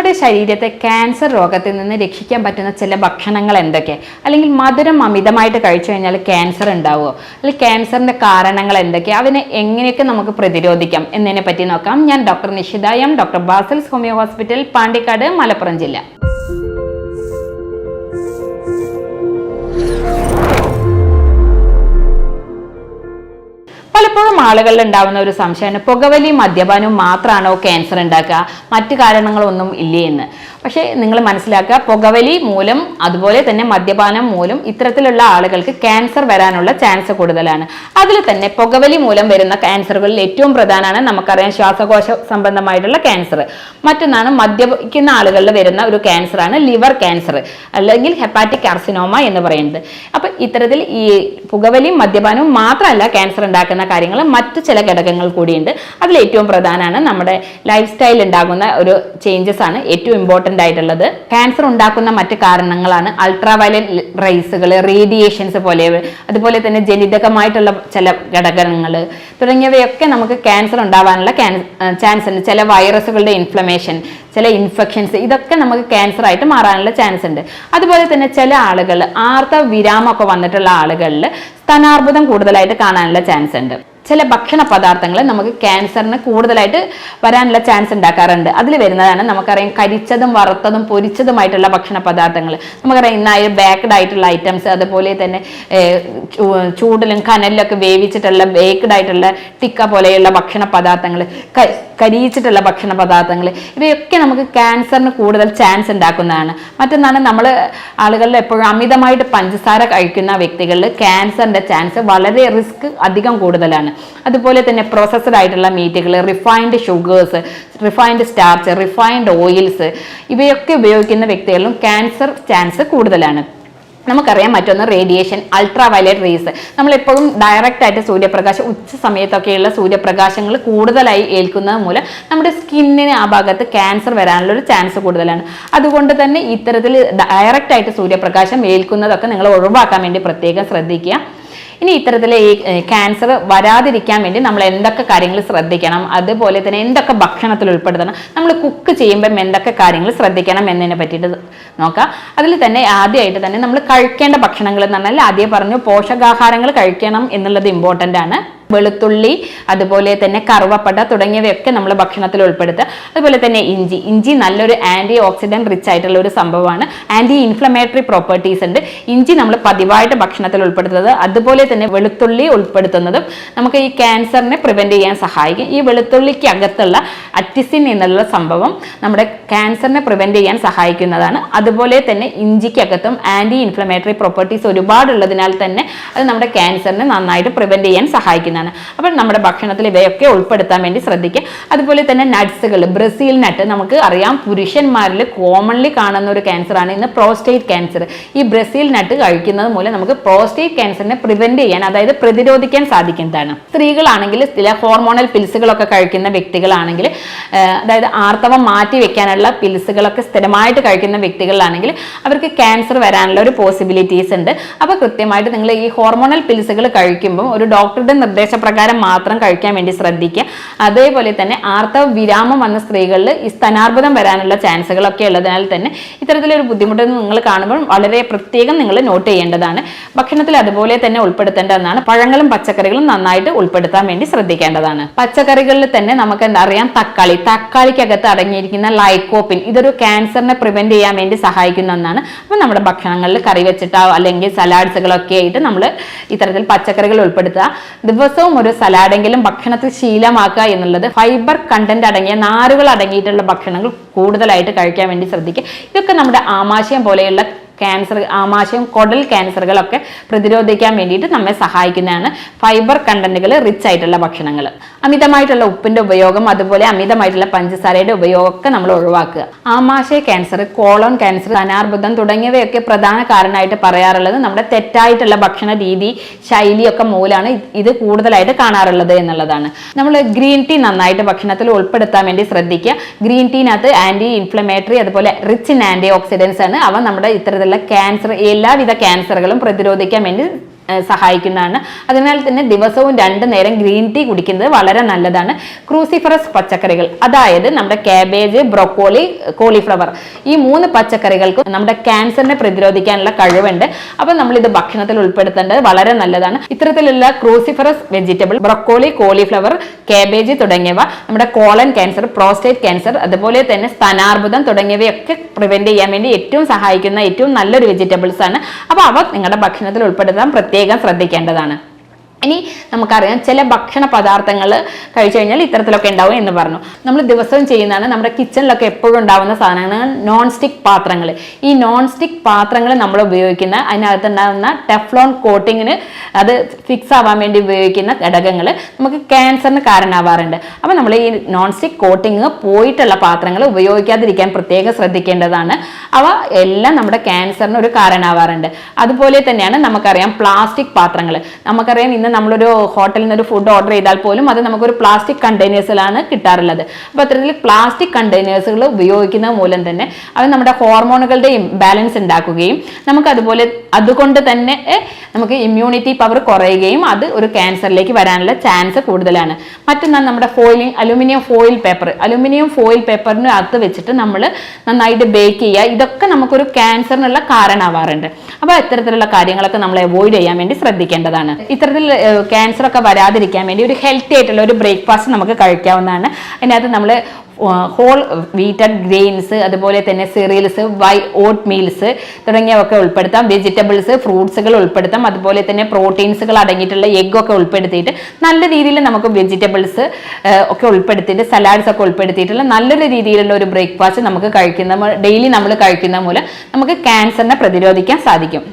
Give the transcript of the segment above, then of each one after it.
നമ്മുടെ ശരീരത്തെ ക്യാൻസർ രോഗത്തിൽ നിന്ന് രക്ഷിക്കാൻ പറ്റുന്ന ചില ഭക്ഷണങ്ങൾ എന്തൊക്കെ, അല്ലെങ്കിൽ മധുരം അമിതമായിട്ട് കഴിച്ചു കഴിഞ്ഞാൽ ക്യാൻസർ ഉണ്ടാവുമോ, അല്ലെങ്കിൽ ക്യാൻസറിന്റെ കാരണങ്ങൾ എന്തൊക്കെ, അവനെ എങ്ങനെയൊക്കെ നമുക്ക് പ്രതിരോധിക്കാം എന്നതിനെ പറ്റി നോക്കാം. ഞാൻ doctor Nishitha M, doctor Basil's homeo hospital, Pandikkad, Malappuram ജില്ല. പലപ്പോഴും ആളുകളിൽ ഉണ്ടാവുന്ന ഒരു സംശയമാണ് പുകവലി മദ്യപാനവും മാത്രമാണോ ക്യാൻസർ ഉണ്ടാക്കുക, മറ്റു കാരണങ്ങളൊന്നും ഇല്ലേ എന്ന്. പക്ഷേ നിങ്ങൾ മനസ്സിലാക്കുക, പുകവലി മൂലം അതുപോലെ തന്നെ മദ്യപാനം മൂലം ഇത്തരത്തിലുള്ള ആളുകൾക്ക് ക്യാൻസർ വരാനുള്ള ചാൻസ് കൂടുതലാണ്. അതിൽ തന്നെ പുകവലി മൂലം വരുന്ന ക്യാൻസറുകളിൽ ഏറ്റവും പ്രധാനമാണ് നമുക്കറിയാം ശ്വാസകോശ സംബന്ധമായിട്ടുള്ള ക്യാൻസർ. മറ്റൊന്നാണ് മദ്യപിക്കുന്ന ആളുകളിൽ വരുന്ന ഒരു ക്യാൻസറാണ് ലിവർ ക്യാൻസർ അല്ലെങ്കിൽ ഹെപ്പാറ്റിക് കാർസിനോമ എന്ന് പറയുന്നത്. അപ്പം ഇത്തരത്തിൽ ഈ പുകവലിയും മദ്യപാനവും മാത്രമല്ല ക്യാൻസർ ഉണ്ടാക്കുന്ന കാര്യങ്ങൾ, മറ്റു ചില ഘടകങ്ങൾ കൂടിയുണ്ട്. അതിൽ ഏറ്റവും പ്രധാനമാണ് നമ്മുടെ ലൈഫ് സ്റ്റൈൽ ഉണ്ടാകുന്ന ഒരു ചേഞ്ചസ് ആണ് ഏറ്റവും ഇമ്പോർട്ടൻ്റ് ആയിട്ടുള്ളത്. ക്യാൻസർ ഉണ്ടാക്കുന്ന മറ്റു കാരണങ്ങളാണ് അൾട്രാവയലറ്റ് റേസുകൾ, റേഡിയേഷൻസ് പോലെ, അതുപോലെ തന്നെ ജനിതകമായിട്ടുള്ള ചില ഘടകങ്ങൾ തുടങ്ങിയവയൊക്കെ നമുക്ക് ക്യാൻസർ ഉണ്ടാവാനുള്ള ചാൻസ് ഉണ്ട്. ചില വൈറസുകളുടെ ഇൻഫ്ലമേഷൻ, ചില ഇൻഫെക്ഷൻസ്, ഇതൊക്കെ നമുക്ക് ക്യാൻസർ ആയിട്ട് മാറാനുള്ള ചാൻസ് ഉണ്ട്. അതുപോലെ തന്നെ ചില ആളുകൾ ആർത്തവ വിരാമമൊക്കെ വന്നിട്ടുള്ള ആളുകളിൽ സ്തനാർബുദം കൂടുതലായിട്ട് കാണാനുള്ള ചാൻസ് ഉണ്ട്. ചില ഭക്ഷണ പദാർത്ഥങ്ങൾ നമുക്ക് ക്യാൻസറിന് കൂടുതലായിട്ട് വരാനുള്ള ചാൻസ് ഉണ്ടാക്കാറുണ്ട്. അതിൽ വരുന്നതാണ് നമുക്കറിയാം കരിച്ചതും വറുത്തതും പൊരിച്ചതുമായിട്ടുള്ള ഭക്ഷണ പദാർത്ഥങ്ങൾ. നമുക്കറിയാം ഇന്നായ ബേക്ക്ഡ് ആയിട്ടുള്ള ഐറ്റംസ്, അതുപോലെ തന്നെ ചൂടിലും കനലിലൊക്കെ വേവിച്ചിട്ടുള്ള ബേക്ക്ഡ് ആയിട്ടുള്ള ടിക്ക പോലെയുള്ള ഭക്ഷണ പദാർത്ഥങ്ങൾ, കരിയിച്ചിട്ടുള്ള ഭക്ഷണ പദാർത്ഥങ്ങൾ, ഇവയൊക്കെ നമുക്ക് ക്യാൻസറിന് കൂടുതൽ ചാൻസ് ഉണ്ടാക്കുന്നതാണ്. മറ്റൊന്നാണ് നമ്മൾ ആളുകളിൽ എപ്പോഴും അമിതമായിട്ട് പഞ്ചസാര കഴിക്കുന്ന വ്യക്തികളിൽ ക്യാൻസറിന്റെ ചാൻസ് വളരെ റിസ്ക് അധികം കൂടുതലാണ്. അതുപോലെ തന്നെ പ്രോസസ്ഡ് ആയിട്ടുള്ള മീറ്റുകൾ, refined sugars, refined starch, refined oils, ഇവയൊക്കെ ഉപയോഗിക്കുന്ന വ്യക്തികളിലും ക്യാൻസർ ചാൻസ് കൂടുതലാണ്. നമുക്കറിയാം മറ്റൊന്ന് റേഡിയേഷൻ, അൾട്രാവയലറ്റ് റേസ്. നമ്മളെപ്പോഴും ഡയറക്റ്റ് ആയിട്ട് സൂര്യപ്രകാശം, ഉച്ച സമയത്തൊക്കെയുള്ള സൂര്യപ്രകാശങ്ങൾ കൂടുതലായി ഏൽക്കുന്നത് മൂലം നമ്മുടെ സ്കിന്നിന് ആ ഭാഗത്ത് ക്യാൻസർ വരാനുള്ള ഒരു ചാൻസ് കൂടുതലാണ്. അതുകൊണ്ട് തന്നെ ഇത്തരത്തിൽ ഡയറക്റ്റ് ആയിട്ട് സൂര്യപ്രകാശം ഏൽക്കുന്നതൊക്കെ നിങ്ങൾ ഒഴിവാക്കാൻ വേണ്ടി പ്രത്യേകം ശ്രദ്ധിക്കുക. ഇനി ഇത്തരത്തിൽ ഈ ക്യാൻസർ വരാതിരിക്കാൻ വേണ്ടി നമ്മൾ എന്തൊക്കെ കാര്യങ്ങൾ ശ്രദ്ധിക്കണം, അതുപോലെ തന്നെ എന്തൊക്കെ ഭക്ഷണത്തിൽ ഉൾപ്പെടുത്തണം, നമ്മൾ കുക്ക് ചെയ്യുമ്പം എന്തൊക്കെ കാര്യങ്ങൾ ശ്രദ്ധിക്കണം എന്നതിനെ പറ്റിയിട്ട് നോക്കാം. അതിൽ തന്നെ ആദ്യമായിട്ട് തന്നെ നമ്മൾ കഴിക്കേണ്ട ഭക്ഷണങ്ങൾ എന്ന് പറഞ്ഞാൽ ആദ്യം പറഞ്ഞു പോഷകാഹാരങ്ങൾ കഴിക്കണം എന്നുള്ളത് ഇമ്പോർട്ടൻ്റ് ആണ്. വെളുത്തുള്ളി, അതുപോലെ തന്നെ കറുവപ്പട്ട തുടങ്ങിയവയൊക്കെ നമ്മൾ ഭക്ഷണത്തിൽ ഉൾപ്പെടുത്തുക. അതുപോലെ തന്നെ ഇഞ്ചി നല്ലൊരു ആൻറ്റി ഓക്സിഡൻറ്റ് റിച്ച് ആയിട്ടുള്ള ഒരു സംഭവമാണ്. ആൻറ്റി ഇൻഫ്ലമേറ്ററി പ്രോപ്പർട്ടീസ് ഉണ്ട്. ഇഞ്ചി നമ്മൾ പതിവായിട്ട് ഭക്ഷണത്തിൽ ഉൾപ്പെടുത്തുന്നത്, അതുപോലെ തന്നെ വെളുത്തുള്ളി ഉൾപ്പെടുത്തുന്നതും നമുക്ക് ഈ ക്യാൻസറിനെ പ്രിവെൻറ്റ് ചെയ്യാൻ സഹായിക്കും. ഈ വെളുത്തുള്ളിക്ക് അകത്തുള്ള അറ്റിസിൻ എന്നുള്ള സംഭവം നമ്മുടെ ക്യാൻസറിനെ പ്രിവെൻറ്റ് ചെയ്യാൻ സഹായിക്കുന്നതാണ്. അതുപോലെ തന്നെ ഇഞ്ചിക്കകത്തും ആൻറ്റി ഇൻഫ്ലമേറ്ററി പ്രോപ്പർട്ടീസ് ഒരുപാടുള്ളതിനാൽ തന്നെ അത് നമ്മുടെ ക്യാൻസറിനെ നന്നായിട്ട് പ്രിവെൻറ്റ് ചെയ്യാൻ സഹായിക്കുന്നതാണ്. അപ്പോൾ നമ്മുടെ ഭക്ഷണത്തിൽ ഇവയൊക്കെ ഉൾപ്പെടുത്താൻ വേണ്ടി ശ്രദ്ധിക്കുക. അതുപോലെ തന്നെ നട്ട്സുകൾ, ബ്രസീൽ നട്ട് നമുക്ക് അറിയാം പുരുഷന്മാരിൽ കോമൺലി കാണുന്ന ഒരു ക്യാൻസറാണ് ഇന്ന് പ്രോസ്റ്റേറ്റ് ക്യാൻസർ. ഈ ബ്രസീൽ നട്ട് കഴിക്കുന്നത് മൂലം നമുക്ക് പ്രോസ്റ്റേറ്റ് ക്യാൻസറിനെ പ്രിവെന്റ് ചെയ്യാൻ, അതായത് പ്രതിരോധിക്കാൻ സാധിക്കുന്നതാണ്. സ്ത്രീകളാണെങ്കിൽ ചില ഹോർമോണൽ പിൽസുകളൊക്കെ കഴിക്കുന്ന വ്യക്തികളാണെങ്കിൽ, അതായത് ആർത്തവം മാറ്റി വെക്കാനുള്ള പിൽസുകളൊക്കെ സ്ഥിരമായിട്ട് കഴിക്കുന്ന വ്യക്തികളാണെങ്കിൽ അവർക്ക് ക്യാൻസർ വരാനുള്ള ഒരു പോസിബിലിറ്റീസ് ഉണ്ട്. അപ്പോൾ കൃത്യമായിട്ട് നിങ്ങൾ ഈ ഹോർമോണൽ പിൽസുകൾ കഴിക്കുമ്പോൾ ഒരു ഡോക്ടറുടെ നിർദ്ദേശപ്രകാരം മാത്രം കഴിക്കാൻ വേണ്ടി ശ്രദ്ധിക്കുക. അതേപോലെ തന്നെ ആർത്തവ വിരാമം വന്ന സ്ത്രീകളിൽ ഈ സ്തനാർബുദം വരാനുള്ള ചാൻസുകളൊക്കെ ഉള്ളതിനാൽ തന്നെ ഇത്തരത്തിലൊരു ബുദ്ധിമുട്ട് നിങ്ങൾ കാണുമ്പോൾ വളരെ പ്രത്യേകം നിങ്ങൾ നോട്ട് ചെയ്യേണ്ടതാണ്. ഭക്ഷണത്തിൽ അതുപോലെ തന്നെ ഉൾപ്പെടുത്തേണ്ടതാണ്. പഴങ്ങളും പച്ചക്കറികളും നന്നായിട്ട് ഉൾപ്പെടുത്താൻ വേണ്ടി ശ്രദ്ധിക്കേണ്ടതാണ്. പച്ചക്കറികളിൽ തന്നെ നമുക്ക് എന്താ അറിയാം, തക്കാളിക്കകത്ത് അടങ്ങിയിരിക്കുന്ന ലൈക്കോപ്പിൻ, ഇതൊരു ക്യാൻസറിനെ പ്രിവെന്റ് ചെയ്യാൻ വേണ്ടി സഹായിക്കുന്ന ഒന്നാണ്. അപ്പോൾ നമ്മുടെ ഭക്ഷണങ്ങളിൽ കറി വെച്ചിട്ടോ അല്ലെങ്കിൽ സലാഡ്സുകളൊക്കെ ആയിട്ട് നമ്മൾ ഇത്തരത്തിൽ പച്ചക്കറികൾ ഉൾപ്പെടുത്തുക. ദിവസവും ഒരു സലാഡെങ്കിലും ഭക്ഷണത്തിൽ ശീലമാക്കുക എന്നുള്ളത്. ഫൈബർ കണ്ടന്റ് അടങ്ങിയ, നാരുകൾ അടങ്ങിയിട്ടുള്ള ഭക്ഷണങ്ങൾ കൂടുതലായിട്ട് കഴിക്കാൻ വേണ്ടി ശ്രദ്ധിക്കുക. ഇതൊക്കെ നമ്മുടെ ആമാശയം പോലെയുള്ള ക്യാൻസർ, ആമാശയം, കുടൽ ക്യാൻസറുകളൊക്കെ പ്രതിരോധിക്കാൻ വേണ്ടിയിട്ട് നമ്മെ സഹായിക്കുന്നതാണ് ഫൈബർ കണ്ടന്റുകൾ റിച്ച് ആയിട്ടുള്ള ഭക്ഷണങ്ങൾ. അമിതമായിട്ടുള്ള ഉപ്പിന്റെ ഉപയോഗം, അതുപോലെ അമിതമായിട്ടുള്ള പഞ്ചസാരയുടെ ഉപയോഗമൊക്കെ നമ്മൾ ഒഴിവാക്കുക. ആമാശയ ക്യാൻസർ, കോളോൺ ക്യാൻസർ, സ്തനാർബുദം തുടങ്ങിയവയൊക്കെ പ്രധാന കാരണമായിട്ട് പറയാറുള്ളത് നമ്മുടെ തെറ്റായിട്ടുള്ള ഭക്ഷണ രീതി, ശൈലിയൊക്കെ മൂലമാണ് ഇത് കൂടുതലായിട്ട് കാണാറുള്ളത് എന്നുള്ളതാണ്. നമ്മൾ ഗ്രീൻ ടീ നന്നായിട്ട് ഭക്ഷണത്തിൽ ഉൾപ്പെടുത്താൻ വേണ്ടി ശ്രദ്ധിക്കുക. ഗ്രീൻ ടീനകത്ത് ആന്റി ഇൻഫ്ലമേറ്ററി, അതുപോലെ റിച്ച് ഇൻ ആന്റി ഓക്സിഡൻസ് ആണ്. അവ നമ്മുടെ ഇത്തരത്തിലുള്ള ക്യാൻസർ, എല്ലാവിധ ക്യാൻസറുകളും പ്രതിരോധിക്കാൻ വേണ്ടി സഹായിക്കുന്നതാണ്. അതിനാൽ തന്നെ ദിവസവും 2 നേരം ഗ്രീൻ ടീ കുടിക്കുന്നത് വളരെ നല്ലതാണ്. ക്രൂസിഫറസ് പച്ചക്കറികൾ, അതായത് നമ്മുടെ കാബേജ്, ബ്രോക്കോളി, കോളിഫ്ലവർ, ഈ 3 പച്ചക്കറികൾക്കും നമ്മുടെ ക്യാൻസറിനെ പ്രതിരോധിക്കാനുള്ള കഴിവുണ്ട്. അപ്പൊ നമ്മൾ ഇത് ഭക്ഷണത്തിൽ ഉൾപ്പെടുത്തേണ്ടത് വളരെ നല്ലതാണ്. ഇത്തരത്തിലുള്ള cruciferous vegetable, broccoli, cauliflower, cabbage തുടങ്ങിയവ നമ്മുടെ കോളൻ ക്യാൻസർ, പ്രോസ്റ്റേറ്റ് ക്യാൻസർ, അതുപോലെ തന്നെ സ്തനാർബുദം തുടങ്ങിയവയൊക്കെ പ്രിവെന്റ് ചെയ്യാൻ വേണ്ടി ഏറ്റവും സഹായിക്കുന്ന ഏറ്റവും നല്ലൊരു വെജിറ്റബിൾസ് ആണ്. അപ്പൊ അവ നിങ്ങളുടെ ഭക്ഷണത്തിൽ ഉൾപ്പെടുത്താൻ പ്രത്യേകം ശ്രദ്ധിക്കേണ്ടതാണ്. ഇനി നമുക്കറിയാം ചില ഭക്ഷണ പദാർത്ഥങ്ങൾ കഴിച്ചു കഴിഞ്ഞാൽ ഇത്തരത്തിലൊക്കെ ഉണ്ടാവും എന്ന് പറഞ്ഞു. നമ്മൾ ദിവസവും ചെയ്യുന്നതാണ്, നമ്മുടെ കിച്ചണിലൊക്കെ എപ്പോഴും ഉണ്ടാവുന്ന സാധനങ്ങൾ നോൺ സ്റ്റിക് പാത്രങ്ങൾ. ഈ നോൺ സ്റ്റിക് പാത്രങ്ങൾ നമ്മൾ ഉപയോഗിക്കുന്ന അതിനകത്ത് ഉണ്ടാകുന്ന ടെഫ്ലോൺ കോട്ടിങ്ങിന് അത് ഫിക്സ് ആവാൻ വേണ്ടി ഉപയോഗിക്കുന്ന ഘടകങ്ങൾ നമുക്ക് ക്യാൻസറിന് കാരണമാവാറുണ്ട്. അപ്പം നമ്മൾ ഈ നോൺ സ്റ്റിക് കോട്ടിങ് പോയിട്ടുള്ള പാത്രങ്ങൾ ഉപയോഗിക്കാതിരിക്കാൻ പ്രത്യേകം ശ്രദ്ധിക്കേണ്ടതാണ്. അവ എല്ലാം നമ്മുടെ ക്യാൻസറിന് ഒരു കാരണമാവാറുണ്ട്. അതുപോലെ തന്നെയാണ് നമുക്കറിയാം പ്ലാസ്റ്റിക് പാത്രങ്ങൾ. നമുക്കറിയാം ഇന്ന് നമ്മളൊരു ഹോട്ടലിൽ നിന്ന് ഒരു ഫുഡ് ഓർഡർ ചെയ്താൽ പോലും അത് നമുക്കൊരു പ്ലാസ്റ്റിക് കണ്ടെയ്നേഴ്സിലാണ് കിട്ടാറുള്ളത്. അപ്പോൾ അത്തരത്തിൽ പ്ലാസ്റ്റിക് കണ്ടെയ്നേഴ്സുകൾ ഉപയോഗിക്കുന്നത് മൂലം തന്നെ അത് നമ്മുടെ ഹോർമോണുകളുടെ ഇംബാലൻസ് ഉണ്ടാക്കുകയും നമുക്ക് അതുകൊണ്ട് തന്നെ നമുക്ക് ഇമ്മ്യൂണിറ്റി പവർ കുറയുകയും അത് ഒരു ക്യാൻസറിലേക്ക് വരാനുള്ള ചാൻസ് കൂടുതലാണ്. മറ്റൊന്നാണ് നമ്മുടെ അലുമിനിയം ഫോയിൽ പേപ്പറിന് അകത്ത് വെച്ചിട്ട് നമ്മൾ നന്നായിട്ട് ബേക്ക് ചെയ്യുക. ഇതൊക്കെ നമുക്കൊരു ക്യാൻസറിനുള്ള കാരണമാവാറുണ്ട്. അപ്പോൾ ഇത്തരത്തിലുള്ള കാര്യങ്ങളൊക്കെ നമ്മൾ അവോയ്ഡ് ചെയ്യാൻ വേണ്ടി ശ്രദ്ധിക്കേണ്ടതാണ്. ഇത്തരത്തിൽ ക്യാൻസർ ഒക്കെ വരാതിരിക്കാൻ വേണ്ടി ഒരു ഹെൽത്തി ആയിട്ടുള്ള ഒരു ബ്രേക്ക്ഫാസ്റ്റ് നമുക്ക് കഴിക്കാവുന്നതാണ്. അതിനകത്ത് നമ്മൾ ഹോൾ വീറ്റഡ് ഗ്രെയിൻസ്, അതുപോലെ തന്നെ സിറിയൽസ്, ഓട്ട് മീൽസ് തുടങ്ങിയവയൊക്കെ ഉൾപ്പെടുത്താം. വെജിറ്റബിൾസ്, ഫ്രൂട്ട്സുകൾ ഉൾപ്പെടുത്താം. അതുപോലെ തന്നെ പ്രോട്ടീൻസുകൾ അടങ്ങിയിട്ടുള്ള എഗ്ഗൊക്കെ ഉൾപ്പെടുത്തിയിട്ട് നല്ല രീതിയിൽ നമുക്ക് വെജിറ്റബിൾസ് ഒക്കെ ഉൾപ്പെടുത്തിയിട്ട് സലാഡ്സ് ഒക്കെ ഉൾപ്പെടുത്തിയിട്ടുള്ള നല്ലൊരു രീതിയിലുള്ള ഒരു ബ്രേക്ക്ഫാസ്റ്റ് നമുക്ക് ഡെയിലി നമ്മൾ കഴിക്കുന്ന മൂലം നമുക്ക് ക്യാൻസറിനെ പ്രതിരോധിക്കാൻ സാധിക്കും.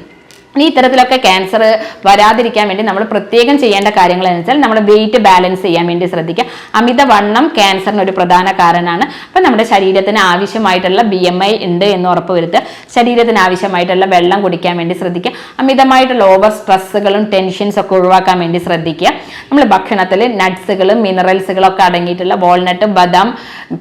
ഇനി ഇത്തരത്തിലൊക്കെ ക്യാൻസർ വരാതിരിക്കാൻ വേണ്ടി നമ്മൾ പ്രത്യേകം ചെയ്യേണ്ട കാര്യങ്ങൾ എന്ന് വെച്ചാൽ നമ്മുടെ വെയിറ്റ് ബാലൻസ് ചെയ്യാൻ വേണ്ടി ശ്രദ്ധിക്കുക. അമിതവണ്ണം ക്യാൻസറിന് ഒരു പ്രധാന കാരണമാണ്. അപ്പം നമ്മുടെ ശരീരത്തിന് ആവശ്യമായിട്ടുള്ള BMI ഉണ്ട് എന്ന് ഉറപ്പുവരുത്തുക. ശരീരത്തിന് ആവശ്യമായിട്ടുള്ള വെള്ളം കുടിക്കാൻ വേണ്ടി ശ്രദ്ധിക്കുക. അമിതമായിട്ടുള്ള ഓവർ സ്ട്രെസ്സുകളും ടെൻഷൻസ് ഒക്കെ ഒഴിവാക്കാൻ വേണ്ടി ശ്രദ്ധിക്കുക. നമ്മൾ ഭക്ഷണത്തിൽ നട്ട്സുകളും മിനറൽസുകളും ഒക്കെ അടങ്ങിയിട്ടുള്ള വാൾനട്ട്, ബദാം,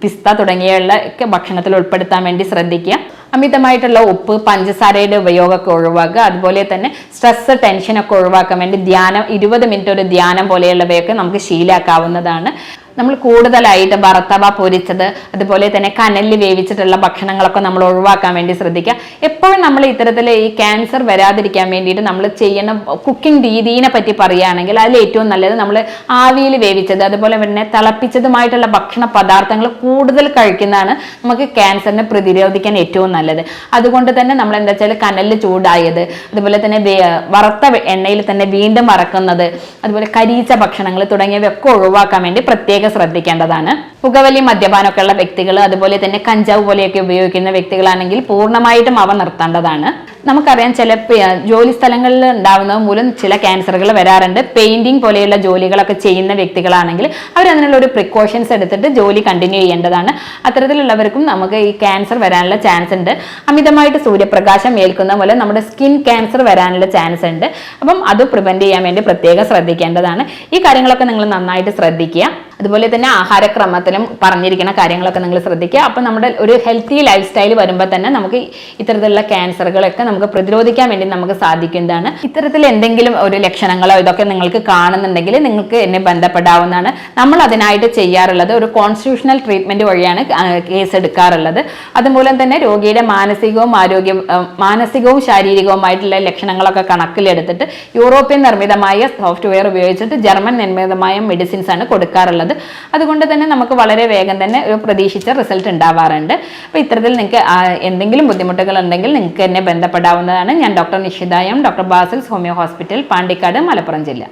പിസ്ത തുടങ്ങിയുള്ള ഒക്കെ ഭക്ഷണത്തിൽ ഉൾപ്പെടുത്താൻ വേണ്ടി ശ്രദ്ധിക്കുക. അമിതമായിട്ടുള്ള ഉപ്പ്, പഞ്ചസാരയുടെ ഉപയോഗമൊക്കെ ഒഴിവാക്കുക. അതുപോലെ തന്നെ സ്ട്രെസ്, ടെൻഷനൊക്കെ ഒഴിവാക്കാൻ വേണ്ടി ധ്യാനം, 20 മിനിറ്റ് ഒരു ധ്യാനം പോലെയുള്ളവയൊക്കെ നമുക്ക് ശീലമാക്കാവുന്നതാണ്. നമ്മൾ കൂടുതലായിട്ട് വറുത്തവ, പൊരിച്ചത്, അതുപോലെ തന്നെ കനലിൽ വേവിച്ചിട്ടുള്ള ഭക്ഷണങ്ങളൊക്കെ നമ്മൾ ഒഴിവാക്കാൻ വേണ്ടി ശ്രദ്ധിക്കുക. എപ്പോഴും നമ്മൾ ഇത്തരത്തിൽ ഈ ക്യാൻസർ വരാതിരിക്കാൻ വേണ്ടിയിട്ട് നമ്മൾ ചെയ്യുന്ന കുക്കിംഗ് രീതിയെ പറ്റി പറയുകയാണെങ്കിൽ അതിൽ ഏറ്റവും നല്ലത് നമ്മൾ ആവിയിൽ വേവിച്ചത്, അതുപോലെ തന്നെ തിളപ്പിച്ചതുമായിട്ടുള്ള ഭക്ഷണ പദാർത്ഥങ്ങൾ കൂടുതൽ കഴിക്കുന്നതാണ് നമുക്ക് ക്യാൻസറിനെ പ്രതിരോധിക്കാൻ ഏറ്റവും നല്ലത്. അതുകൊണ്ട് തന്നെ നമ്മൾ എന്താ വെച്ചാൽ കനലിൽ ചൂടായത്, അതുപോലെ തന്നെ വറുത്ത എണ്ണയിൽ തന്നെ വീണ്ടും വറക്കുന്നത്, അതുപോലെ കരിയിച്ച ഭക്ഷണങ്ങൾ തുടങ്ങിയവയൊക്കെ ഒഴിവാക്കാൻ വേണ്ടി പ്രത്യേകം ശ്രദ്ധിക്കേണ്ടതാണ്. പുകവലി, മദ്യപാനമൊക്കെ ഉള്ള വ്യക്തികൾ, അതുപോലെ തന്നെ കഞ്ചാവ് പോലെയൊക്കെ ഉപയോഗിക്കുന്ന വ്യക്തികളാണെങ്കിൽ പൂർണ്ണമായിട്ടും അവ നിർത്തേണ്ടതാണ്. നമുക്കറിയാം ചില ജോലി സ്ഥലങ്ങളിൽ ഉണ്ടാവുന്നത് മൂലം ചില ക്യാൻസറുകൾ വരാറുണ്ട്. പെയിന്റിംഗ് പോലെയുള്ള ജോലികളൊക്കെ ചെയ്യുന്ന വ്യക്തികളാണെങ്കിൽ അവർ അതിനുള്ള ഒരു പ്രിക്കോഷൻസ് എടുത്തിട്ട് ജോലി കണ്ടിന്യൂ ചെയ്യേണ്ടതാണ്. അത്തരത്തിലുള്ളവർക്കും നമുക്ക് ഈ ക്യാൻസർ വരാനുള്ള ചാൻസ് ഉണ്ട്. അമിതമായിട്ട് സൂര്യപ്രകാശം ഏൽക്കുന്ന പോലെ നമ്മുടെ സ്കിൻ ക്യാൻസർ വരാനുള്ള ചാൻസ് ഉണ്ട്. അപ്പം അത് പ്രിവെന്റ് ചെയ്യാൻ വേണ്ടി പ്രത്യേകം ശ്രദ്ധിക്കേണ്ടതാണ്. ഈ കാര്യങ്ങളൊക്കെ നിങ്ങൾ നന്നായിട്ട് ശ്രദ്ധിക്കുക. അതുപോലെ തന്നെ ആഹാരക്രമത്തിലും പറഞ്ഞിരിക്കുന്ന കാര്യങ്ങളൊക്കെ നിങ്ങൾ ശ്രദ്ധിക്കുക. അപ്പം നമ്മുടെ ഒരു ഹെൽത്തി ലൈഫ് സ്റ്റൈൽ വരുമ്പോൾ തന്നെ നമുക്ക് ഇത്തരത്തിലുള്ള ക്യാൻസറുകളൊക്കെ നമുക്ക് പ്രതിരോധിക്കാൻ വേണ്ടി നമുക്ക് സാധിക്കുന്നതാണ്. ഇത്തരത്തിൽ എന്തെങ്കിലും ഒരു ലക്ഷണങ്ങളോ ഇതൊക്കെ നിങ്ങൾക്ക് കാണുന്നുണ്ടെങ്കിൽ നിങ്ങൾക്ക് എന്നെ ബന്ധപ്പെടാവുന്നതാണ്. നമ്മൾ അതിനായിട്ട് ചെയ്യാറുള്ളത് ഒരു കോൺസ്റ്റിറ്റ്യൂഷണൽ ട്രീറ്റ്മെന്റ് വഴിയാണ് കേസ് എടുക്കാറുള്ളത്. അതുമൂലം തന്നെ രോഗിയുടെ മാനസികവും ശാരീരികവുമായിട്ടുള്ള ലക്ഷണങ്ങളൊക്കെ കണക്കിലെടുത്തിട്ട് യൂറോപ്യൻ നിർമ്മിതമായ സോഫ്റ്റ്വെയർ ഉപയോഗിച്ചിട്ട് ജർമ്മൻ നിർമ്മിതമായ മെഡിസിൻസ് ആണ് കൊടുക്കാറുള്ളത്. അതുകൊണ്ട് തന്നെ നമുക്ക് വളരെ വേഗം തന്നെ ഒരു പ്രതീക്ഷിച്ച റിസൾട്ട് ഉണ്ടാവാറുണ്ട്. അപ്പോൾ ഇത്തരത്തിൽ നിങ്ങൾക്ക് എന്തെങ്കിലും ബുദ്ധിമുട്ടുകൾ ഉണ്ടെങ്കിൽ നിങ്ങൾക്ക് എന്നെ ബന്ധപ്പെടാവുന്നതാണ്. ഞാൻ doctor Nishitha M, doctor Basil's homeo hospital, Pandikkad, Malappuram ജില്ല.